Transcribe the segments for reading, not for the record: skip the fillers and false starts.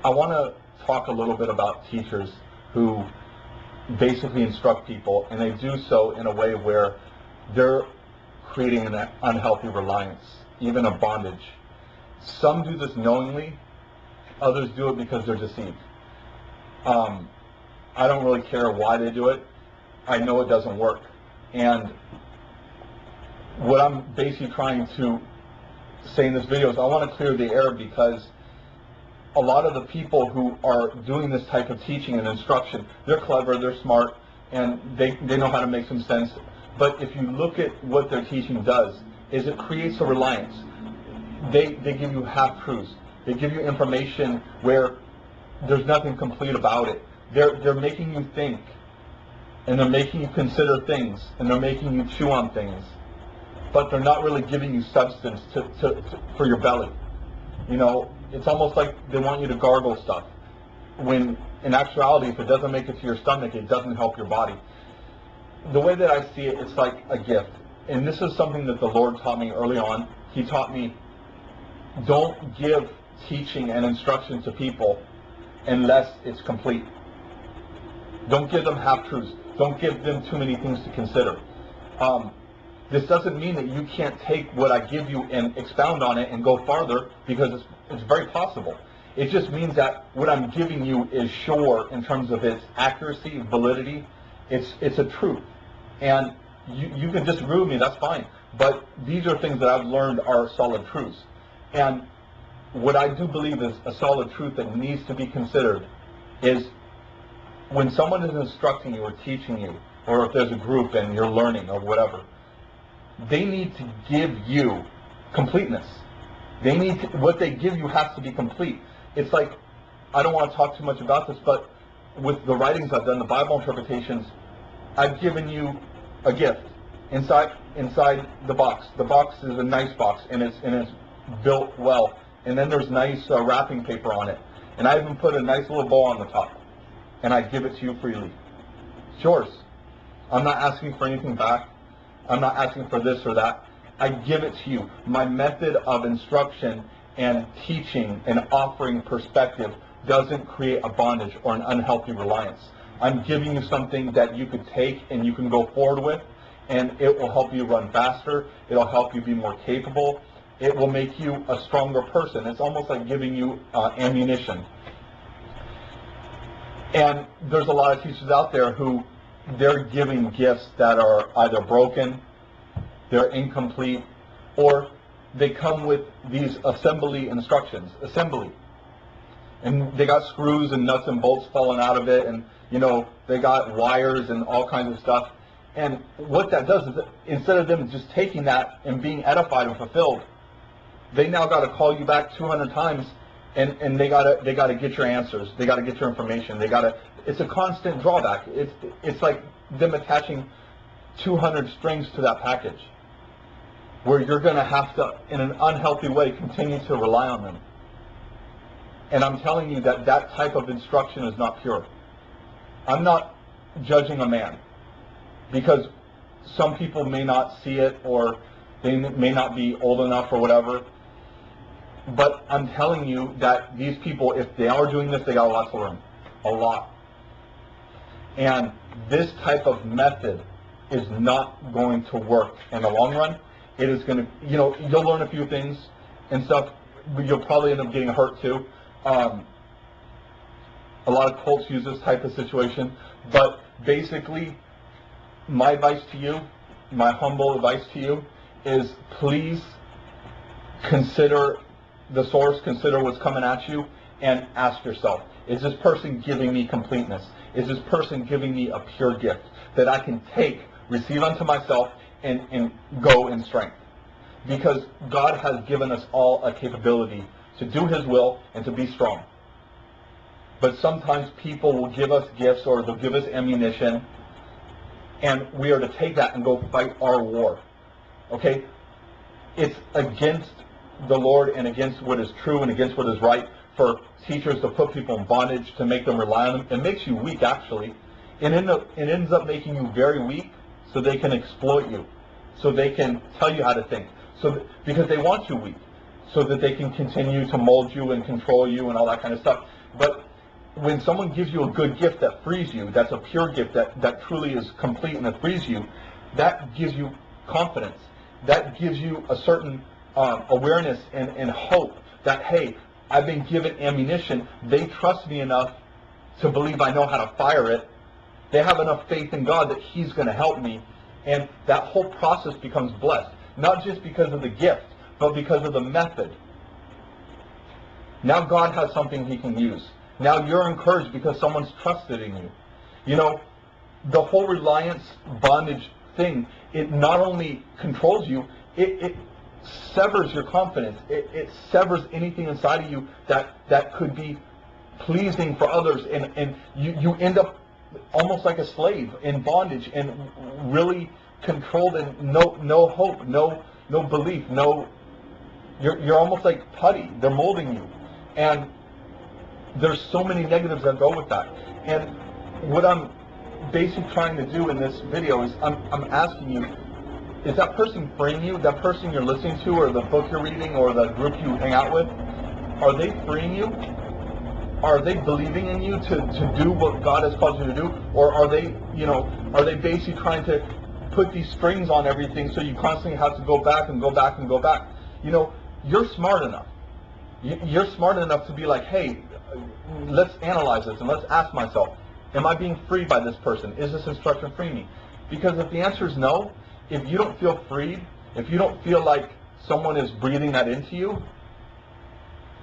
I want to talk a little bit about teachers who basically instruct people, and they do so in a way where they're creating an unhealthy reliance, even a bondage. Some do this knowingly, others do it because they're deceived. I don't really care why they do it. I know it doesn't work. And what I'm basically trying to say in this video is I want to clear the air, because a lot of the people who are doing this type of teaching and instruction, they're clever, they're smart, and they know how to make some sense. But if you look at what their teaching does, is it creates a reliance. They give you half-truths. They give you information where there's nothing complete about it. They're making you think, and they're making you consider things, and they're making you chew on things, but they're not really giving you substance for your belly. You know, it's almost like they want you to gargle stuff, when in actuality, if it doesn't make it to your stomach, it doesn't help your body. The way that I see it, it's like a gift. And this is something that the Lord taught me early on. He taught me, don't give teaching and instruction to people unless it's complete. Don't give them half-truths. Don't give them too many things to consider. This doesn't mean that you can't take what I give you and expound on it and go farther, because it's very possible. It just means that what I'm giving you is sure in terms of its accuracy, validity. It's a truth. And you can disagree with me, that's fine. But these are things that I've learned are solid truths. And what I do believe is a solid truth that needs to be considered is when someone is instructing you or teaching you, or if there's a group and you're learning or whatever, they need to give you completeness. They need to, what they give you has to be complete. It's like, I don't want to talk too much about this, but with the writings I've done, the Bible interpretations, I've given you a gift inside the box. The box is a nice box, and it's built well. And then there's nice wrapping paper on it. And I even put a nice little bow on the top. And I give it to you freely. It's yours. I'm not asking for anything back. I'm not asking for this or that. I give it to you. My method of instruction and teaching and offering perspective doesn't create a bondage or an unhealthy reliance. I'm giving you something that you could take and you can go forward with, and it will help you run faster. It'll help you be more capable. It will make you a stronger person. It's almost like giving you ammunition. And there's a lot of teachers out there who they're giving gifts that are either broken, they're incomplete, or they come with these assembly instructions. Assembly. And they got screws and nuts and bolts falling out of it, and you know, they got wires and all kinds of stuff. And what that does is, instead of them just taking that and being edified and fulfilled, they now got to call you back 200 times, and they got to get your answers. They got to get your information. It's a constant drawback. It's like them attaching 200 strings to that package, where you're going to have to, in an unhealthy way, continue to rely on them. And I'm telling you that that type of instruction is not pure. I'm not judging a man, because some people may not see it, or they may not be old enough or whatever. But I'm telling you that these people, if they are doing this, they got a lot to learn. A lot. And this type of method is not going to work in the long run. It is going to, you know, you'll learn a few things and stuff, but you'll probably end up getting hurt too. A lot of cults use this type of situation. But basically, my advice to you, my humble advice to you, is please consider the source, consider what's coming at you, and ask yourself, is this person giving me completeness? Is this person giving me a pure gift that I can take, receive unto myself, and go in strength? Because God has given us all a capability to do His will and to be strong. But sometimes people will give us gifts, or they'll give us ammunition, and we are to take that and go fight our war. Okay? It's against the Lord and against what is true and against what is right for teachers to put people in bondage, to make them rely on them. It makes you weak, actually. It ends up making you very weak, so they can exploit you, so they can tell you how to think, because they want you weak, so that they can continue to mold you and control you and all that kind of stuff. But when someone gives you a good gift that frees you, that's a pure gift that truly is complete and that frees you, that gives you confidence. That gives you a certain awareness and hope that, hey, I've been given ammunition. They trust me enough to believe I know how to fire it. They have enough faith in God that He's going to help me. And that whole process becomes blessed. Not just because of the gift, but because of the method. Now God has something He can use. Now you're encouraged because someone's trusted in you. You know, the whole reliance bondage thing, it not only controls you, it severs your confidence. It severs anything inside of you that could be pleasing for others. And you end up almost like a slave in bondage and really controlled and no hope, no belief, you're almost like putty. They're molding you. And there's so many negatives that go with that. And what I'm basically trying to do in this video is I'm asking you, is that person freeing you? That person you're listening to, or the book you're reading, or the group you hang out with, are they freeing you? Are they believing in you to do what God has called you to do? Or are they basically trying to put these strings on everything so you constantly have to go back and go back and go back? You know, you're smart enough. You're smart enough to be like, hey, let's analyze this and let's ask myself, am I being freed by this person? Is this instruction freeing me? Because if the answer is no, if you don't feel freed, if you don't feel like someone is breathing that into you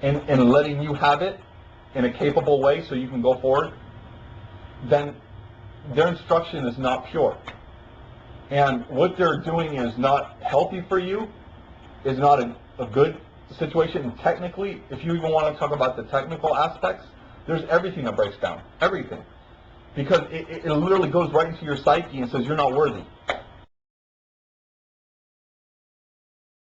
and letting you have it in a capable way so you can go forward, then their instruction is not pure. And what they're doing is not healthy for you, is not a good situation. And technically, if you even want to talk about the technical aspects, there's everything that breaks down. Everything. Because it literally goes right into your psyche and says you're not worthy.